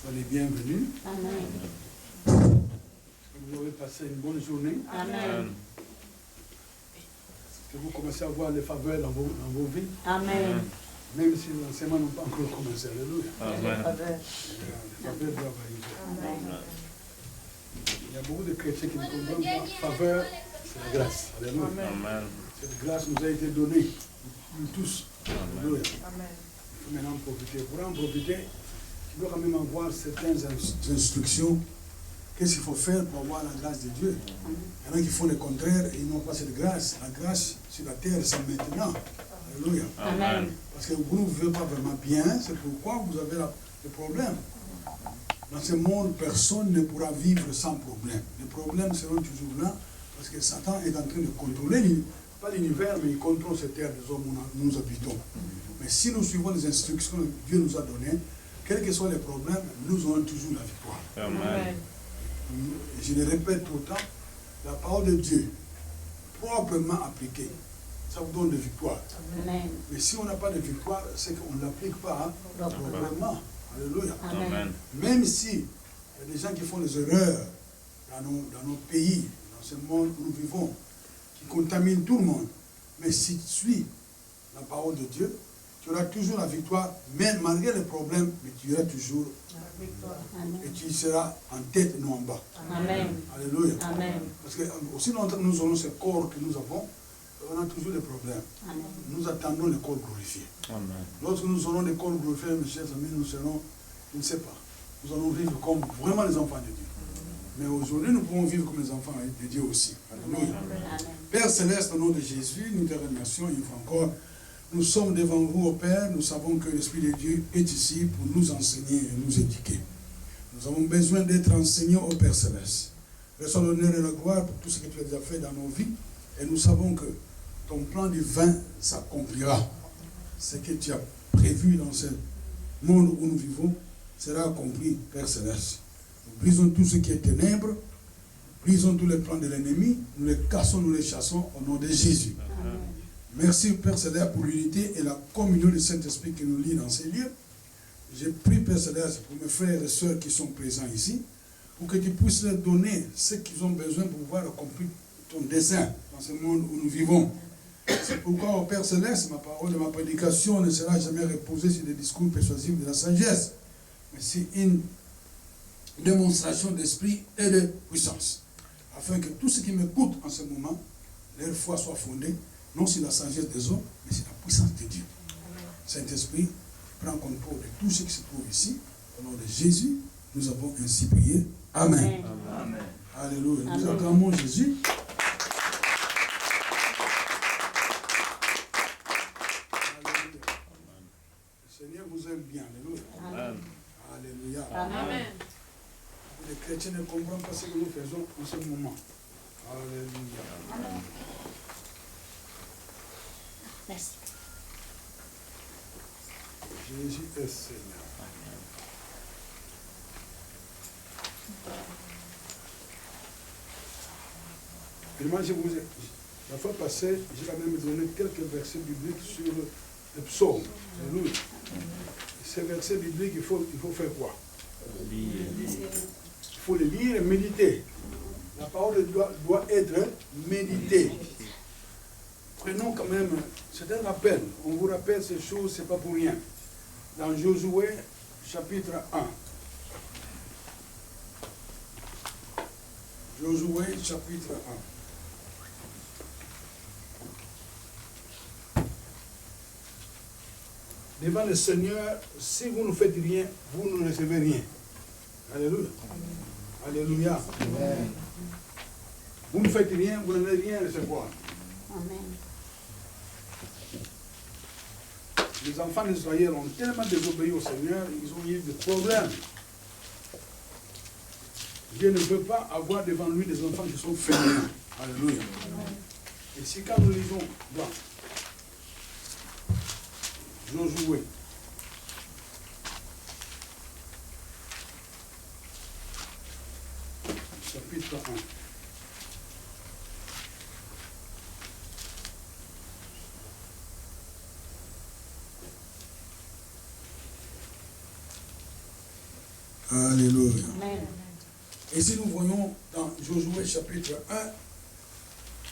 Soyez les bienvenus. Amen. Vous avez passé une bonne journée. Amen. Que vous commencez à voir les faveurs dans vos vies. Amen. Même si les enseignements n'ont pas encore commencé. Alléluia. Amen. Les faveurs doivent arriver. Amen. Il y a beaucoup de chrétiens qui ne comprennent pas. Faveur, c'est la grâce. Alléluia. Amen. Cette grâce nous a été donnée, nous tous. Alléluia. Amen. Il faut maintenant en profiter. Pour en profiter, tu dois quand même avoir certaines instructions. Qu'est-ce qu'il faut faire pour avoir la grâce de Dieu? Il y en a qui font le contraire et ils n'ont pas cette grâce. La grâce sur la terre, c'est maintenant. Alléluia. Amen. Parce que vous ne vivez pas vraiment bien, c'est pourquoi vous avez le problème. Dans ce monde, personne ne pourra vivre sans problème. Les problèmes seront toujours là, parce que Satan est en train de contrôler, pas l'univers, mais il contrôle cette terre des hommes où nous habitons. Mais si nous suivons les instructions que Dieu nous a données, quels que soient les problèmes, nous aurons toujours la victoire. Amen. Je le répète tout le temps, la parole de Dieu, proprement appliquée, ça vous donne de victoire. Amen. Mais si on n'a pas de victoire, c'est qu'on ne l'applique pas proprement. Alléluia. Amen. Même si il y a des gens qui font des erreurs dans nos pays, dans ce monde où nous vivons, qui contaminent tout le monde, mais si tu suis la parole de Dieu, tu auras toujours la victoire, même malgré les problèmes, mais tu auras toujours Amen. et tu seras en tête, non en bas. Amen. Alléluia. Amen. Parce que aussi longtemps que nous aurons ce corps que nous avons, on a toujours des problèmes. Amen. Nous attendons le corps glorifié. Amen. Lorsque nous aurons des corps glorifiés, mes chers amis, nous serons, je ne sais pas, nous allons vivre comme vraiment les enfants de Dieu. Mais aujourd'hui, nous pouvons vivre comme les enfants de Dieu aussi. Alléluia. Amen. Père Céleste, au nom de Jésus, nous te remercions une fois encore. Nous sommes devant vous, ô Père. Nous savons que l'Esprit de Dieu est ici pour nous enseigner et nous éduquer. Nous avons besoin d'être enseignés au Père Céleste. Reçois l'honneur et la gloire pour tout ce que tu as déjà fait dans nos vies. Et nous savons que ton plan divin s'accomplira. Ce que tu as prévu dans ce monde où nous vivons sera accompli, Père Céleste. Nous brisons tout ce qui est ténèbres, nous brisons tous les plans de l'ennemi, nous les cassons, nous les chassons au nom de Jésus. Amen. Merci Père Céleste pour l'unité et la communion du Saint-Esprit qui nous lie dans ces lieux. Je prie Père Céleste pour mes frères et sœurs qui sont présents ici, pour que tu puisses leur donner ce qu'ils ont besoin pour pouvoir accomplir ton dessein dans ce monde où nous vivons. C'est pourquoi, au Père Céleste, ma parole et ma prédication ne sera jamais reposée sur des discours persuasifs de la sagesse, mais c'est une démonstration d'esprit et de puissance, afin que tous ceux qui m'écoutent en ce moment, leur foi soit fondée, non sur la sagesse des hommes, mais sur la puissance de Dieu. Saint-Esprit, prends contrôle de tout ce qui se trouve ici. Au nom de Jésus, nous avons ainsi prié. Amen. Amen. Alléluia. Nous Amen. acclamons Jésus. Alléluia. Le Seigneur vous aime bien. Alléluia. Amen. Alléluia. Amen. Les chrétiens ne comprennent pas ce que nous faisons en ce moment. Alléluia. Merci. Jésus est Seigneur. Et moi, la fois passée, j'ai quand même donné quelques versets bibliques sur le psaume. Alléluia. Ces versets bibliques, il faut faire quoi? Il faut les lire et méditer. La parole doit être méditée. Prenons quand même, c'est un rappel. On vous rappelle ces choses, c'est pas pour rien. Dans Josué, chapitre 1. Josué, chapitre 1. Devant le Seigneur, si vous ne faites rien, vous ne recevez rien. Alléluia. Alléluia. Amen. Vous ne faites rien, vous n'allez rien recevoir. Amen. Les enfants d'Israël ont tellement désobéi au Seigneur, ils ont eu des problèmes. Dieu ne veut pas avoir devant lui des enfants qui sont fainéants. Alléluia. Et si quand nous lisons dans Josué, chapitre 1. Alléluia. Amen. Et si nous voyons dans Josué chapitre 1,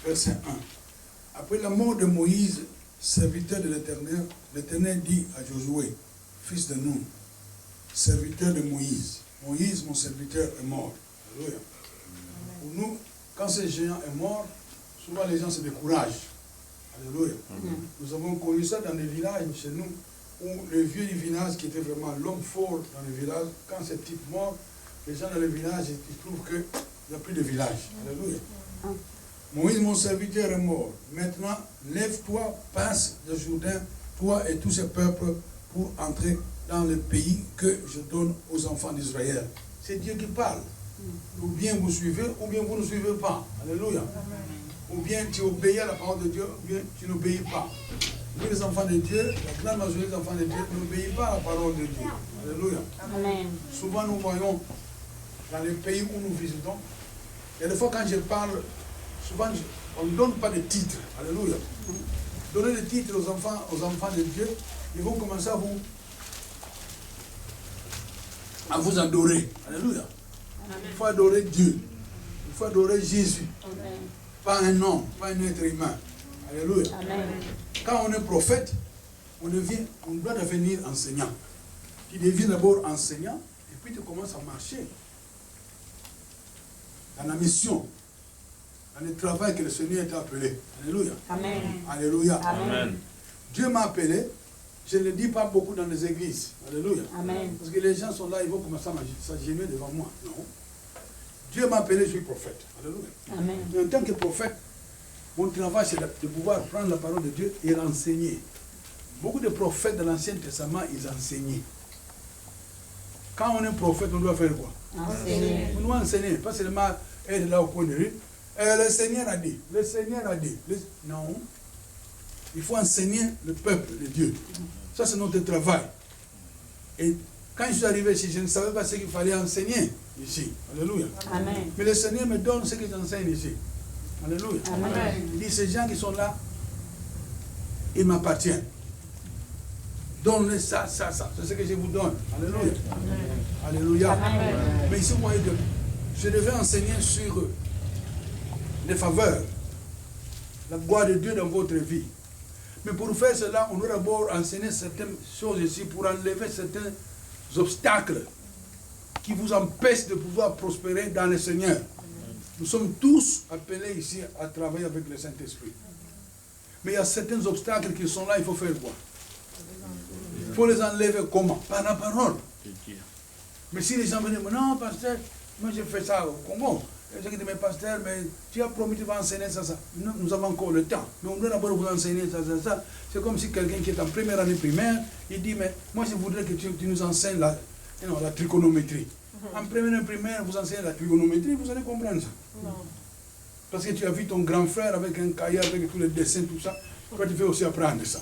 verset 1, après la mort de Moïse, serviteur de l'Éternel, l'Éternel dit à Josué, fils de Nun, serviteur de Moïse, Moïse, mon serviteur, est mort. Alléluia. Pour nous, quand ce géant est mort, souvent les gens se découragent. Alléluia. Nous avons connu ça dans les villages chez nous, où le vieux du village, qui était vraiment l'homme fort dans le village, quand ce type mort, les gens dans le village, ils trouvent qu'il n'y a plus de village. Alléluia. Moïse, mon serviteur, est mort. Maintenant, lève-toi, passe le Jourdain, toi et tous ces peuples, pour entrer dans le pays que je donne aux enfants d'Israël. C'est Dieu qui parle. Ou bien vous suivez, ou bien vous ne suivez pas. Alléluia. Ou bien tu obéis à la parole de Dieu, ou bien tu n'obéis pas. Nous, les enfants de Dieu, la grande majorité des enfants de Dieu n'obéissent pas à la parole de Dieu. Alléluia. Amen. Souvent, nous voyons dans les pays où nous visitons, et des fois, quand je parle, souvent, on ne donne pas de titre. Alléluia. Donner des titres aux enfants de Dieu, ils vont commencer à vous adorer. Alléluia. Il faut adorer Dieu. Il faut adorer Jésus. Amen. Pas un homme, pas un être humain. Alléluia. Amen. Quand on est prophète, on doit devenir enseignant. Tu deviens d'abord enseignant, et puis tu commences à marcher dans la mission, dans le travail que le Seigneur t'a appelé. Alléluia. Amen. Alléluia. Amen. Dieu m'a appelé, je ne le dis pas beaucoup dans les églises. Alléluia. Amen. Parce que les gens sont là, ils vont commencer à s'agémer devant moi. Non. Dieu m'a appelé, je suis prophète. Alléluia. Amen. Et en tant que prophète, mon travail, c'est de pouvoir prendre la parole de Dieu et l'enseigner. Beaucoup de prophètes de l'Ancien Testament, ils enseignaient. Quand on est prophète, on doit faire quoi? Enseigner. On doit enseigner, pas seulement être là au coin de rue. Le Seigneur a dit, le Seigneur a dit. Non. Il faut enseigner le peuple de Dieu. Ça, c'est notre travail. Et quand je suis arrivé ici, je ne savais pas ce qu'il fallait enseigner ici. Alléluia. Amen. Mais le Seigneur me donne ce que j'enseigne ici. Alléluia. Amen. Il dit, ces gens qui sont là, ils m'appartiennent. Donne-les ça, ça, ça. C'est ce que je vous donne. Alléluia. Alléluia. Amen. Mais ici, vous voyez que je devais enseigner sur les faveurs, la gloire de Dieu dans votre vie. Mais pour faire cela, on doit d'abord enseigner certaines choses ici pour enlever certains obstacles qui vous empêchent de pouvoir prospérer dans le Seigneur. Nous sommes tous appelés ici à travailler avec le Saint-Esprit. Mais il y a certains obstacles qui sont là, il faut faire quoi? Il faut les enlever comment? Par la parole. Mais si les gens venaient, non, pasteur, moi j'ai fait ça au Congo. Je dis, mais pasteur, mais tu as promis que tu vas enseigner ça, ça. Nous avons encore le temps. Mais on doit d'abord vous enseigner ça, ça, ça. C'est comme si quelqu'un qui est en première année primaire, il dit, mais moi je voudrais que tu nous enseignes la trigonométrie. En première année primaire, vous enseignez la trigonométrie, vous allez comprendre ça. Non. Parce que tu as vu ton grand frère avec un cahier, avec tous les dessins, tout ça. Toi, tu veux aussi apprendre ça.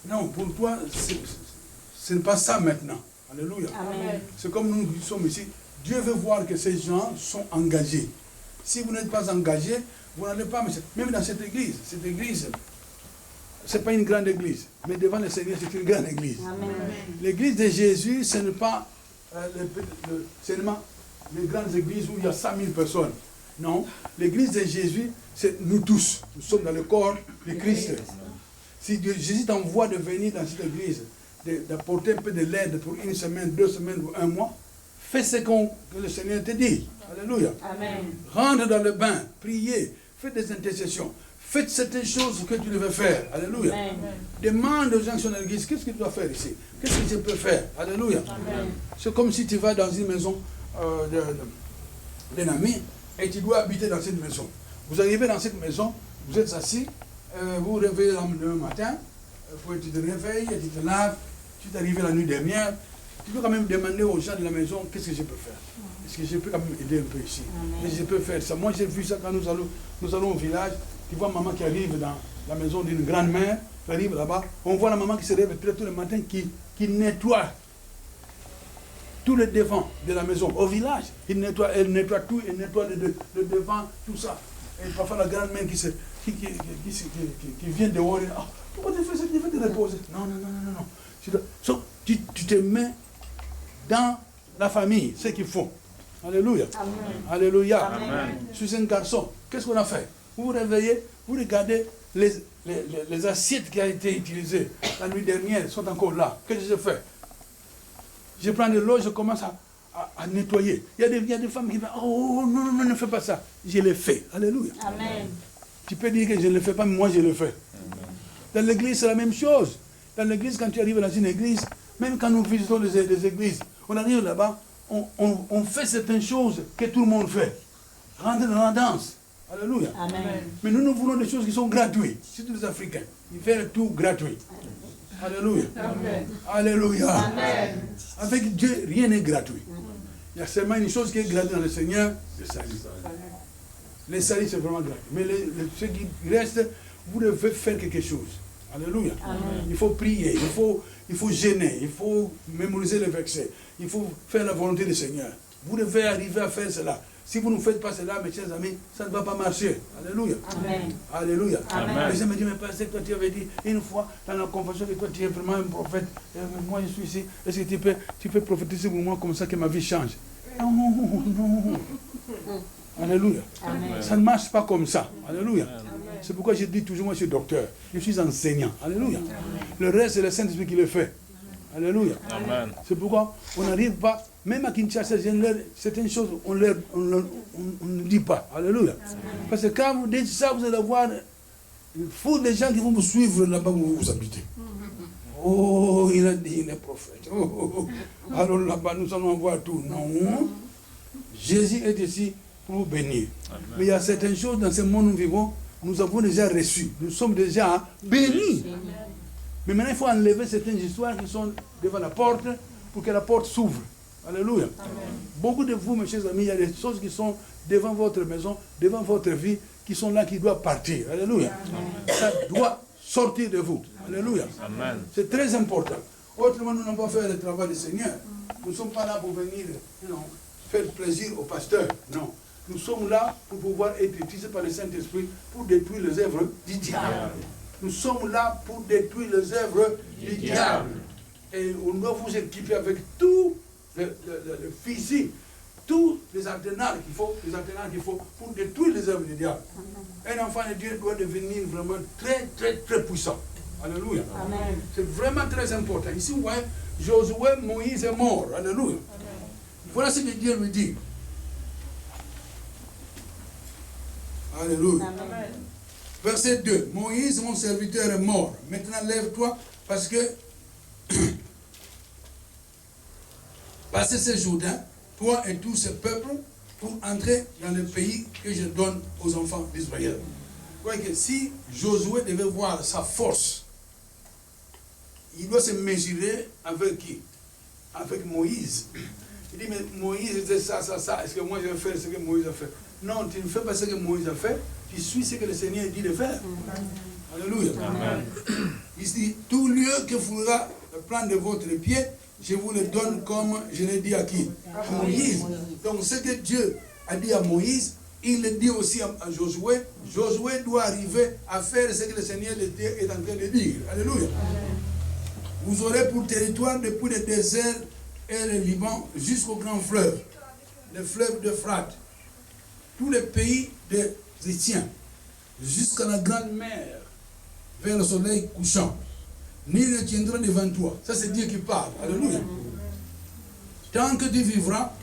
Non, pour toi, ce n'est pas ça maintenant. Alléluia. Amen. C'est comme nous sommes ici. Dieu veut voir que ces gens sont engagés. Si vous n'êtes pas engagés, vous n'allez pas... Même dans cette église, ce n'est pas une grande église. Mais devant le Seigneur, c'est une grande église. Amen. L'église de Jésus, ce n'est pas seulement les grandes églises où il y a 100 000 personnes. Non, l'église de Jésus, c'est nous tous. Nous sommes dans le corps de Christ. Si Jésus t'envoie de venir dans cette église, d'apporter un peu de l'aide pour une semaine, 2 semaines ou 1 mois, fais ce que le Seigneur te dit. Alléluia. Amen. Rentre dans le bain, priez, faites des intercessions, faites certaines choses que tu devais faire. Alléluia. Amen. Demande aux gens qui sont dans l'église, qu'est-ce que tu dois faire ici? Qu'est-ce que je peux faire? Alléluia. Amen. C'est comme si tu vas dans une maison d'un ami et tu dois habiter dans cette maison. Vous arrivez dans cette maison, vous êtes assis, vous vous réveillez le matin, tu te réveilles, tu te laves, tu es arrivé la nuit dernière. Tu peux quand même demander aux gens de la maison, qu'est-ce que je peux faire? Est-ce que je peux quand même aider un peu ici? Est-ce que je peux faire ça? Moi, j'ai vu ça quand nous allons au village. Tu vois maman qui arrive dans la maison d'une grand-mère, qui arrive là-bas. On voit la maman qui se réveille tous les matins, qui nettoie tout le devant de la maison. Au village, elle nettoie tout, elle nettoie le devant, tout ça. Et parfois la grand-mère qui vient dehors, ah, pourquoi tu fais ça? Tu veux te reposer? Non. Tu te mets dans la famille, ce qu'il faut. Alléluia. Amen. Alléluia. Amen. Je suis un garçon. Qu'est-ce qu'on a fait? Vous vous réveillez, vous regardez les assiettes qui ont été utilisées la nuit dernière sont encore là. Qu'est-ce que je fais? Je prends de l'eau, je commence à nettoyer. Il y a des femmes qui disent, oh non, non, ne fais pas ça. Je le fais. Alléluia. Amen. Tu peux dire que je ne le fais pas, mais moi je le fais. Dans l'église, c'est la même chose. Dans l'église, quand tu arrives dans une église, même quand nous visitons des églises, on arrive là-bas, on fait certaines choses que tout le monde fait. Rentrer dans la danse. Alléluia. Amen. Mais nous voulons des choses qui sont gratuites. Surtout les Africains. Ils font tout gratuit. Alléluia. Amen. Alléluia. Amen. Avec Dieu, rien n'est gratuit. Il y a seulement une chose qui est gratuite dans le Seigneur, le salut. Le salut, c'est vraiment gratuit. Mais ce qui reste, vous devez faire quelque chose. Alléluia. Amen. Il faut prier, il faut gêner, il faut mémoriser les versets, il faut faire la volonté du Seigneur. Vous devez arriver à faire cela. Si vous ne faites pas cela, mes chers amis, ça ne va pas marcher. Alléluia. Amen. Alléluia. Amen. Les gens me disent, mais pasteur, toi tu avais dit une fois dans la confession que toi tu es vraiment un prophète. Moi je suis ici. Est-ce que tu peux prophétiser pour moi comme ça que ma vie change? Non, non, non. Alléluia. Amen. Ça ne marche pas comme ça. Alléluia. C'est pourquoi je dis toujours, moi je suis docteur. Je suis enseignant. Alléluia. Le reste, c'est le Saint-Esprit qui le fait. Alléluia. Amen. C'est pourquoi on n'arrive pas, même à Kinshasa, certaines choses, on ne dit pas. Alléluia. Parce que quand vous dites ça, vous allez voir une foule de gens qui vont vous suivre là-bas où vous habitez. Oh, il a dit, il est prophète. Oh, alors là-bas, nous allons voir tout. Non. Jésus est ici pour vous bénir. Amen. Mais il y a certaines choses dans ce monde où nous vivons, nous avons déjà reçu. Nous sommes déjà bénis. Mais maintenant, il faut enlever certaines histoires qui sont devant la porte pour que la porte s'ouvre. Alléluia. Amen. Beaucoup de vous, mes chers amis, il y a des choses qui sont devant votre maison, devant votre vie, qui sont là, qui doivent partir. Alléluia. Amen. Ça doit sortir de vous. Alléluia. Amen. C'est très important. Autrement, nous n'allons pas faire le travail du Seigneur. Nous ne sommes pas là pour venir faire plaisir au pasteur. Non. Nous sommes là pour pouvoir être utilisés par le Saint-Esprit pour détruire les œuvres du diable. Nous sommes là pour détruire les œuvres du diable. Et on doit vous équiper avec tout le physique, tous les arsenals qu'il faut pour détruire les œuvres du diable. Un enfant de Dieu doit devenir vraiment très, très, très puissant. Alléluia. Amen. C'est vraiment très important. Ici, vous voyez, Josué, Moïse est mort. Alléluia. Voilà ce que Dieu me dit. Alléluia. Amen. Verset 2. Moïse, mon serviteur, est mort. Maintenant, lève-toi parce que passez ce Jourdain, toi et tout ce peuple, pour entrer dans le pays que je donne aux enfants d'Israël. Vous voyez que si Josué devait voir sa force, il doit se mesurer avec qui? Avec Moïse. Il dit, mais Moïse c'est ça. Est-ce que moi je vais faire ce que Moïse a fait? Non, tu ne fais pas ce que Moïse a fait, tu suis ce que le Seigneur dit de faire. Alléluia. Amen. Il dit, tout lieu que fera le plan de votre pied, je vous le donne comme je l'ai dit à qui? À Moïse. Donc ce que Dieu a dit à Moïse, il le dit aussi à Josué. Josué doit arriver à faire ce que le Seigneur est en train de dire. Alléluia. Vous aurez pour territoire depuis le désert et le Liban jusqu'au grand fleuve, le fleuve d'Euphrate, tous les pays des Étiens, jusqu'à la grande mer, vers le soleil couchant. Nul ne tiendra devant toi. Ça, c'est Dieu qui parle. Alléluia. Tant que tu vivras,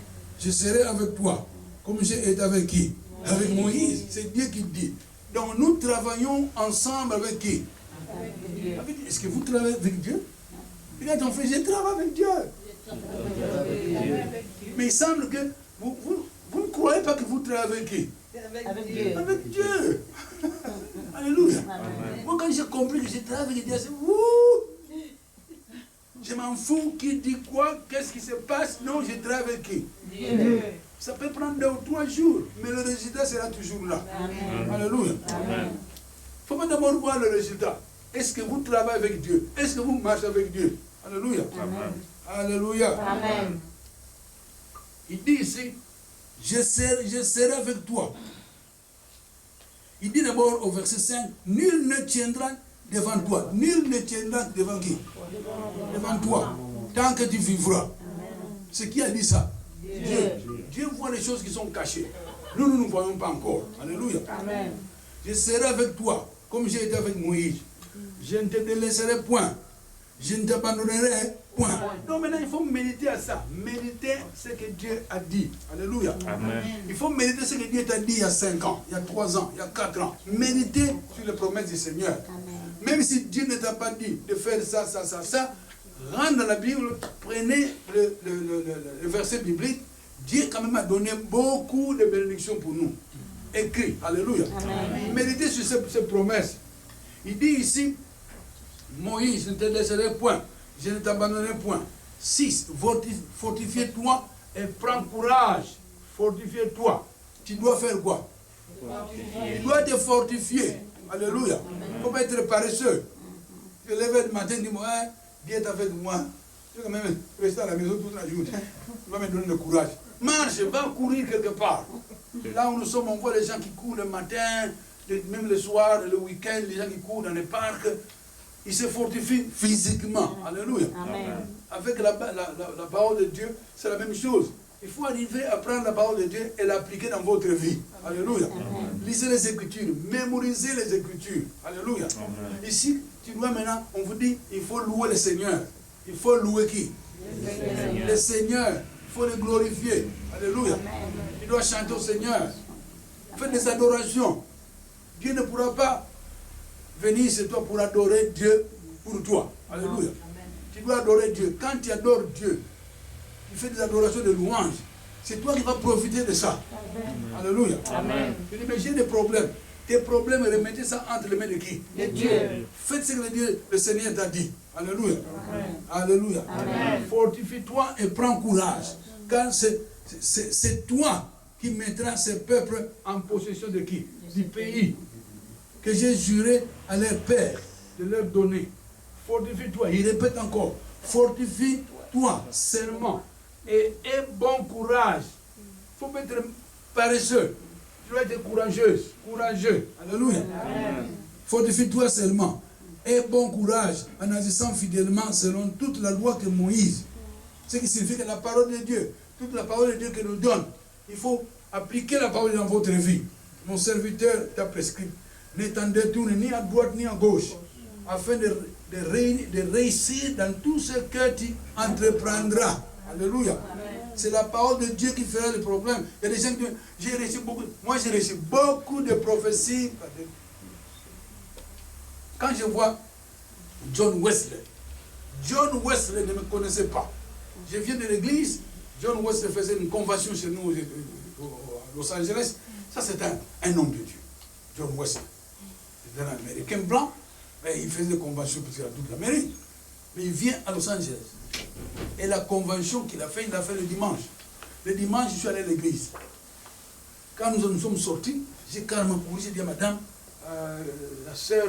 je serai avec toi. Comme j'ai été avec qui? Avec Moïse. C'est Dieu qui dit. Donc, nous travaillons ensemble avec qui? Avec Dieu. Est-ce que vous travaillez avec Dieu? Regarde ton frère, je travaille avec Dieu. Mais il semble que vous ne croyez pas que vous travaillez avec qui? Avec Dieu. Avec Dieu. Alléluia. Amen. Moi, quand j'ai compris que je travaille avec Dieu, c'est ouh! Je m'en fous qui dit quoi, qu'est-ce qui se passe. Non, je travaille avec qui? Dieu. Ça peut prendre 2 ou 3 jours, mais le résultat sera toujours là. Amen. Alléluia. Amen. Il ne faut pas d'abord voir le résultat. Est-ce que vous travaillez avec Dieu? Est-ce que vous marchez avec Dieu? Alléluia. Amen. Alléluia. Amen. Il dit ici, je serai avec toi. Il dit d'abord au verset 5, nul ne tiendra devant toi. Nul ne tiendra devant qui? Devant toi. Tant que tu vivras. C'est qui a dit ça? Dieu. Dieu voit les choses qui sont cachées. Nous, nous ne voyons pas encore. Alléluia. Amen. Je serai avec toi, comme j'ai été avec Moïse. Je ne te délaisserai point. Je ne t'abandonnerai point. Donc maintenant, il faut méditer à ça. Méditer ce que Dieu a dit. Alléluia. Amen. Il faut méditer ce que Dieu t'a dit il y a 5 ans, il y a 3 ans, il y a 4 ans. Méditer sur les promesses du Seigneur. Amen. Même si Dieu ne t'a pas dit de faire ça, ça, ça, ça, rentre dans la Bible, prenez le verset biblique. Dieu quand même a donné beaucoup de bénédictions pour nous. Écrit. Alléluia. Amen. Méditez sur ces promesses. Il dit ici, Moïse, je ne te laisserai point, je ne t'abandonnerai point. 6. Fortifie-toi et prends courage. Fortifie-toi. Tu dois faire quoi? Tu dois te fortifier. Alléluia. Il ne faut pas être paresseux. Tu te lèves le matin et dis, ouais, Dieu est avec moi. Je vais quand même rester à la maison toute la journée. Il va me donner le courage. Marche, va courir quelque part. Là où nous sommes, on voit les gens qui courent le matin, même le soir, le week-end, les gens qui courent dans les parcs. Ils se fortifient physiquement. Alléluia. Amen. Avec la parole de Dieu, c'est la même chose. Il faut arriver à prendre la parole de Dieu et l'appliquer dans votre vie. Alléluia. Amen. Lisez les Écritures, mémorisez les Écritures. Alléluia. Amen. Ici, tu dois maintenant, on vous dit, il faut louer le Seigneur. Il faut louer qui? Le Seigneur. Il faut le glorifier. Alléluia. Tu dois chanter au Seigneur. Fais des adorations. Dieu ne pourra pas venir chez toi pour adorer Dieu pour toi. Alléluia. Tu dois adorer Dieu. Quand tu adores Dieu, tu fais des adorations de louanges. C'est toi qui vas profiter de ça. Alléluia. Amen. Tu dis, mais j'ai des problèmes. Tes problèmes, remettez ça entre les mains de qui? De Dieu. Faites ce que le Seigneur t'a dit. Alléluia. Alléluia. Amen. Fortifie-toi et prends courage. Car c'est toi qui mettras ces peuples en possession de qui? Du pays que j'ai juré à leur père de leur donner. Fortifie-toi. Il répète encore. Fortifie-toi seulement. Et aie bon courage. Il ne faut pas être paresseux. Tu dois être courageuse. Courageux. Alléluia. Fortifie-toi seulement. Aie bon courage en agissant fidèlement selon toute la loi que Moïse. Ce qui signifie que la parole de Dieu, toute la parole de Dieu que nous donne, il faut appliquer la parole dans votre vie. Mon serviteur t'a prescrit. Ne t'en détourne ni à droite ni à gauche, afin de réussir dans tout ce que tu entreprendras. Alléluia. C'est la parole de Dieu qui fera le problème. Il y a des gens qui disent, j'ai reçu beaucoup. Moi, j'ai reçu beaucoup de prophéties. Quand je vois John Wesley ne me connaissait pas. Je viens de l'église. John Wesley faisait une convention chez nous à Los Angeles. Ça, c'est un homme de Dieu. John Wesley. C'est un Américain blanc. Mais il faisait des conventions parce qu'il a toute l'Amérique. Mais il vient à Los Angeles. Et la convention qu'il a fait, il l'a fait le dimanche. Le dimanche, je suis allé à l'église. Quand nous sommes sortis, j'ai carrément couru, j'ai dit à madame, la sœur,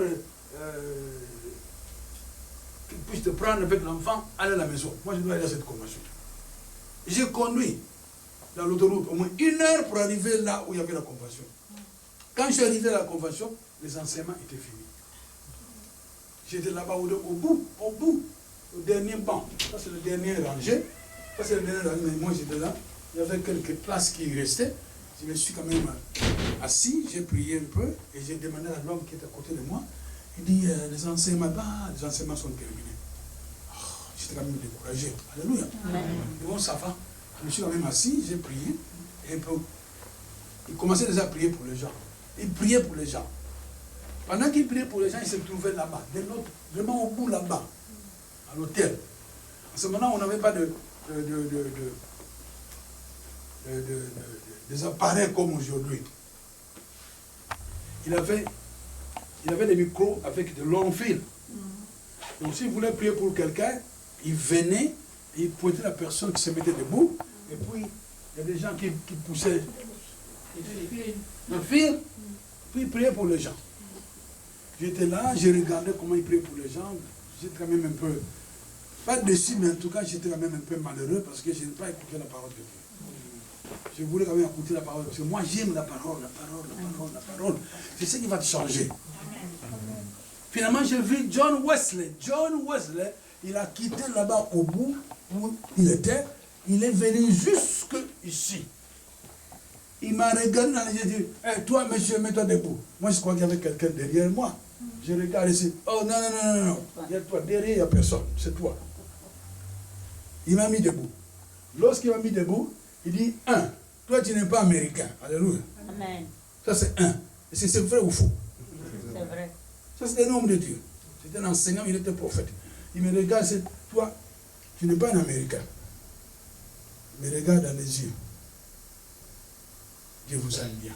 qu'il puisse te prendre avec l'enfant, aller à la maison. Moi, je dois aller à cette convention. J'ai conduit dans l'autoroute au moins 1 heure pour arriver là où il y avait la convention. Quand je suis arrivé à la convention, les enseignements étaient finis. J'étais là-bas au bout, au dernier banc. Ça, c'est le dernier rangé. Ça, c'est le dernier rangé. Mais moi, j'étais là. Il y avait quelques places qui restaient. Je me suis quand même assis, j'ai prié un peu et j'ai demandé à l'homme qui était à côté de moi. Il dit, les enseignements sont terminés. Oh, j'étais quand même découragé. Alléluia. Et bon, ça va. Je me suis quand même assis, j'ai prié. Et un peu, il commençait déjà à prier pour les gens. Il priait pour les gens. Pendant qu'il priait pour les gens, il se trouvait là-bas, vraiment au bout là-bas, à l'hôtel. En ce moment, on n'avait pas des appareils comme aujourd'hui. Il avait des micros avec de longs fils. Donc s'il voulait prier pour quelqu'un, il venait, et il pointait la personne qui se mettait debout, et puis il y a des gens qui poussaient le fil, puis il priait pour les gens. J'étais là, j'ai regardé comment il priait pour les gens, j'étais quand même un peu, pas déçu, mais en tout cas j'étais quand même un peu malheureux parce que je n'ai pas écouté la parole de Dieu. Je voulais quand même écouter la parole, parce que moi j'aime la parole. C'est ce qui va te changer. Finalement, j'ai vu John Wesley. John Wesley, il a quitté là-bas au bout où il était. Il est venu jusque ici. Il m'a regardé dans les yeux et dit, hey, toi, monsieur, mets-toi debout. Moi, je crois qu'il y avait quelqu'un derrière moi. Je regarde ici. Oh, non, non, non, non, non. Il y a toi. Derrière, il n'y a personne. C'est toi. Il m'a mis debout. Lorsqu'il m'a mis debout, il dit, toi, tu n'es pas américain. Alléluia. Amen. Ça, c'est un. Et c'est vrai ou faux? C'est vrai. Ça, c'est un homme de Dieu. C'était un enseignant, il était prophète. Il me regarde, c'est toi, tu n'es pas un américain. Il me regarde dans les yeux. Dieu vous aime bien.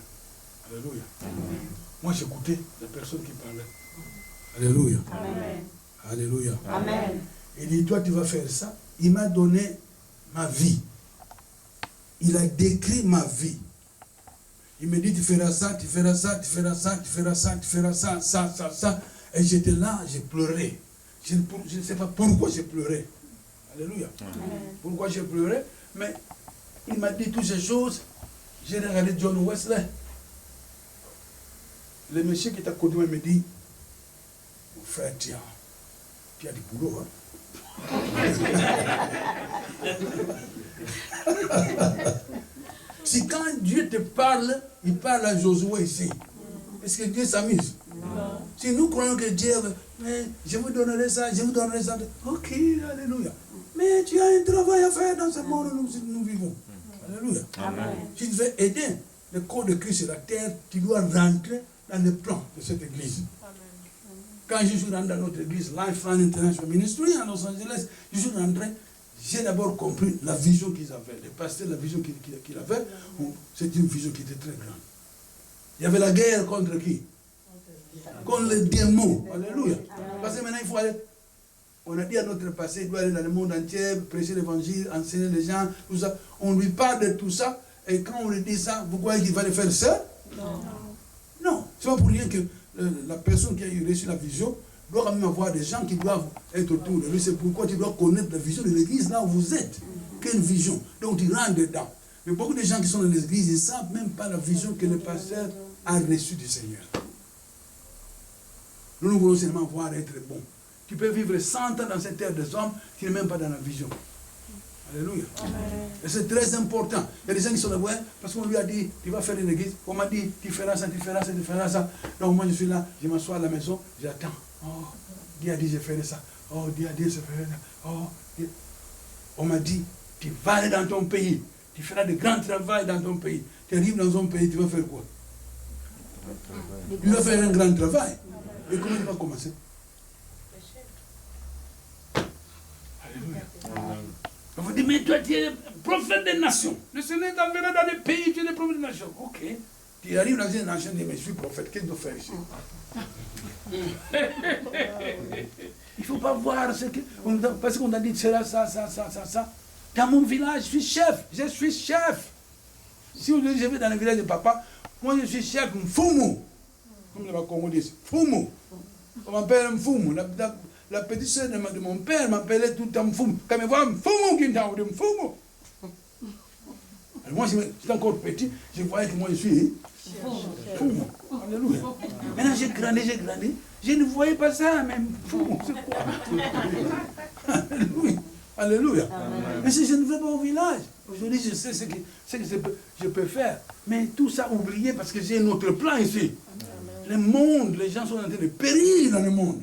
Alléluia. Amen. Moi, j'écoutais la personne qui parlait. Alléluia. Amen. Alléluia. Amen. Il dit, toi, tu vas faire ça. Il m'a donné ma vie. Il a décrit ma vie. Il me dit, tu feras ça, tu feras ça, tu feras ça, tu feras ça, tu feras ça, ça, ça, ça. Et j'étais là, j'ai pleuré. Je ne sais pas pourquoi j'ai pleuré. Alléluia. Amen. Pourquoi j'ai pleuré? Mais il m'a dit toutes ces choses. J'ai regardé John Wesley. Le monsieur qui est à côté de moi me dit, mon frère, tu as du boulot. Si quand Dieu te parle, il parle à Josué ici. Est-ce que Dieu s'amuse? Si nous croyons que Dieu, mais je vous donnerai ça, je vous donnerai ça. Ok, alléluia. Mais tu as un travail à faire dans ce monde où nous vivons. Alléluia. Amen. Si tu veux aider le corps de Christ sur la terre, tu dois rentrer dans le plan de cette église. Amen. Quand je suis rentré dans notre église, Lifeline International Ministry à Los Angeles, je suis rentré, j'ai d'abord compris la vision qu'ils avaient. Les pasteurs, la vision qu'ils avaient, c'est une vision qui était très grande. Il y avait la guerre contre qui? Contre les démons. Alléluia. Parce que maintenant, il faut aller. On a dit à notre passé, il doit aller dans le monde entier, prêcher l'évangile, enseigner les gens, tout ça. On lui parle de tout ça, et quand on lui dit ça, vous croyez qu'il va le faire seul? Non. Non. C'est pas pour rien que la personne qui a reçu la vision doit quand même avoir des gens qui doivent être autour de lui. C'est pourquoi tu dois connaître la vision de l'église là où vous êtes. Quelle vision? Donc tu rentres dedans. Mais beaucoup de gens qui sont dans l'église, ils ne savent même pas la vision que le pasteur a reçue du Seigneur. Nous voulons seulement voir être bon. Tu peux vivre 100 ans dans cette terre des hommes, tu n'es même pas dans la vision. Alléluia. Amen. Et c'est très important. Il y a des gens qui sont là, ouais, parce qu'on lui a dit, tu vas faire une église. On m'a dit, tu feras ça, tu feras ça, tu feras ça. Donc moi je suis là, je m'assois à la maison, j'attends. Oh, Dieu a dit, je ferai ça. Oh, Dieu a dit, je ferai ça. Oh, Dieu. On m'a dit, tu vas aller dans ton pays. Tu feras de grands travaux dans ton pays. Tu arrives dans ton pays, tu vas faire quoi? Tu vas faire un grand travail. Et comment tu vas commencer? On vous dit, mais toi, tu es prophète des nations. Le Seigneur t'enverra dans des pays, tu es le prophète des nations. Ok. Tu arrives dans une nation, tu dis, mais je suis prophète, qu'est-ce que je dois faire ici? Il ne faut pas voir ce que... Parce qu'on a dit, c'est là, ça. Dans mon village, je suis chef. Je suis chef. Si vous dites, je vais dans le village de papa, moi je suis chef, Mfumu. Comme les Congolais disent, Mfumu. On m'appelle Mfumu. La petite soeur de mon père m'appelait tout le temps Mfumu. Quand elle me voit Mfumu, qui me dit Mfumu. Alors moi, j'étais encore petit, je voyais que moi je suis Mfumu. Alléluia. Maintenant j'ai grandi. Je ne voyais pas ça, mais Mfumu, c'est quoi? Alléluia. Alléluia. Amen. Mais si je ne vais pas au village, aujourd'hui je sais ce que je peux faire. Mais tout ça oublié parce que j'ai un autre plan ici. Amen. Le monde, les gens sont en train de périr dans le monde.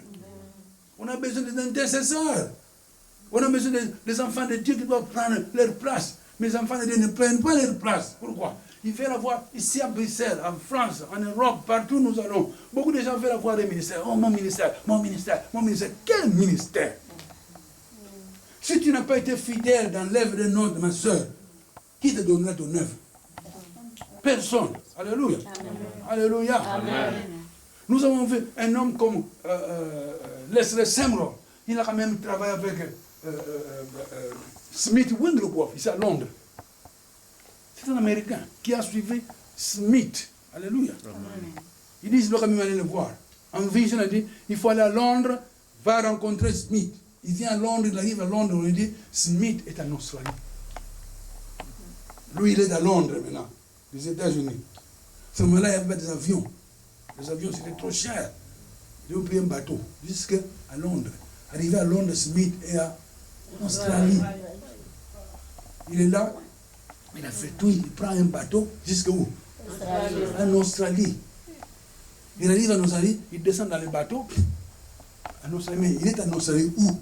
On a besoin des intercesseurs. On a besoin des enfants de Dieu qui doivent prendre leur place. Mais les enfants de Dieu ne prennent pas leur place. Pourquoi? Ils veulent avoir, ici à Bruxelles, en France, en Europe, partout où nous allons, beaucoup de gens veulent avoir des ministères. Oh, mon ministère. Quel ministère? Si tu n'as pas été fidèle dans l'œuvre de notre, ma soeur, qui te donnera ton œuvre? Personne. Alléluia. Amen. Alléluia. Amen. Nous avons vu un homme comme Leslie Semron. Il a quand même travaillé avec Smith Wigglesworth, ici à Londres. C'est un Américain qui a suivi Smith. Alléluia. Amen. Il dit, il doit quand même aller le voir. En vision, il dit, il faut aller à Londres, va rencontrer Smith. Il vient à Londres, il arrive à Londres, on lui dit, Smith est en Australie. Lui, il est à Londres maintenant, les États-Unis. Ce moment-là, il y avait des avions. Les avions, c'était trop cher. Ils ont pris un bateau jusqu'à Londres. Arrivé à Londres, Smith est en Australie. Il est là, il a fait tout, il prend un bateau jusqu'où? En Australie. Il arrive en Australie, il descend dans le bateau. En Australie, mais il est en Australie où?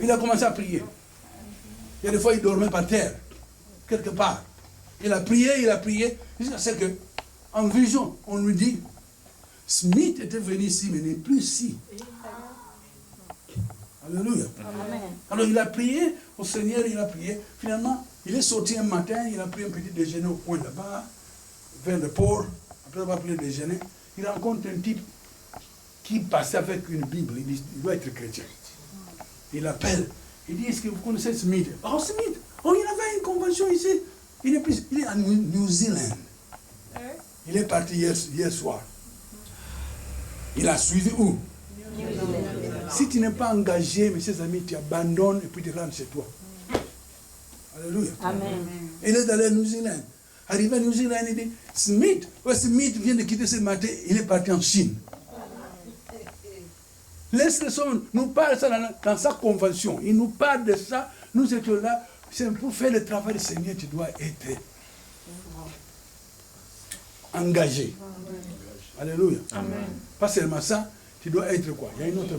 Il a commencé à prier. Il y a des fois, il dormait par terre, quelque part. Il a prié, jusqu'à ce que, en vision, on lui dit, Smith était venu ici, mais n'est plus ici. Alléluia. Amen. Alors il a prié au Seigneur, il a prié. Finalement, il est sorti un matin, il a pris un petit déjeuner au coin là-bas, vers le port. Après avoir pris le déjeuner, il rencontre un type qui passait avec une Bible. Il dit, il doit être chrétien. Il appelle. Il dit, est-ce que vous connaissez Smith? Oh, Smith! Oh, il avait une convention ici. Il est à New Zealand. Il est parti hier soir. Il a suivi où? Si tu n'es pas engagé, mes chers amis, tu abandonnes et puis tu rentres chez toi. Alléluia. Amen. Il est allé à New Zealand. Arrivé à New Zealand, il dit, Smith vient de quitter ce matin, il est parti en Chine. Laisse le son, nous parle ça dans sa convention. Il nous parle de ça. Nous étions là. C'est pour faire le travail du Seigneur, tu dois être engagé. Alléluia. Amen. Pas seulement ça, tu dois être quoi? Il y a une autre.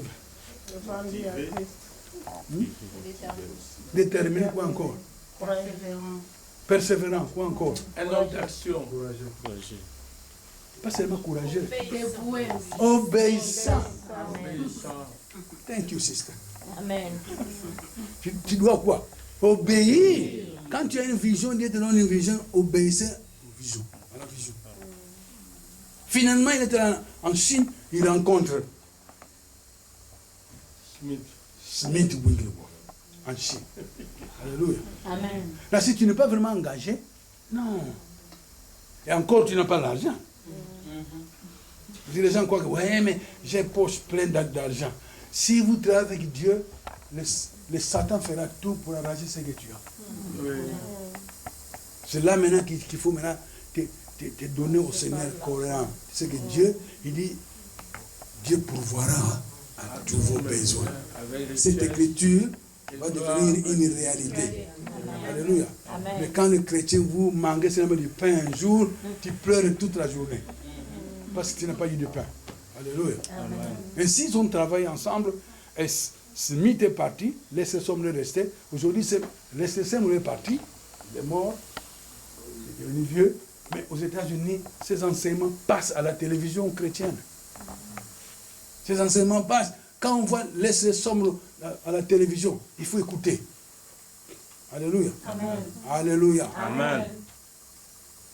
Déterminé, quoi encore? Persévérant, quoi encore? Un homme d'action. Pas seulement courageux. Dévoué. Obéissant. Obéissant. Thank you, sister. Amen. Tu dois quoi? Obéir. Quand tu as une vision, Dieu te donne une vision, obéissez aux visions, à la vision. Finalement, il était en Chine, il rencontre Smith Wigglesworth en Chine. Alléluia. Amen. Là, si tu n'es pas vraiment engagé, non. Et encore, tu n'as pas l'argent. Les gens croient que, ouais, mais j'ai poche pleine d'argent. Si vous travaillez avec Dieu, le Satan fera tout pour arracher ce que tu as. Oui. C'est là maintenant qu'il faut maintenant te donner au Seigneur cohérent. C'est que Dieu, il dit, Dieu pourvoira à tous vos besoins. Cette écriture va devenir une réalité. Alléluia. Amen. Mais quand le chrétien, vous mangez seulement du pain un jour, tu pleures toute la journée. Parce que tu n'as pas eu de pain. Alléluia. Et s'ils ont travaillé ensemble, et Smith est parti, Lester Sumrall est resté. Aujourd'hui, Lester Sumrall est parti, il est mort, il est devenu vieux. Mais aux États-Unis, ces enseignements passent à la télévision chrétienne. Ces enseignements passent. Quand on voit Lester Sumrall à la télévision, il faut écouter. Alléluia. Amen. Alléluia. Amen.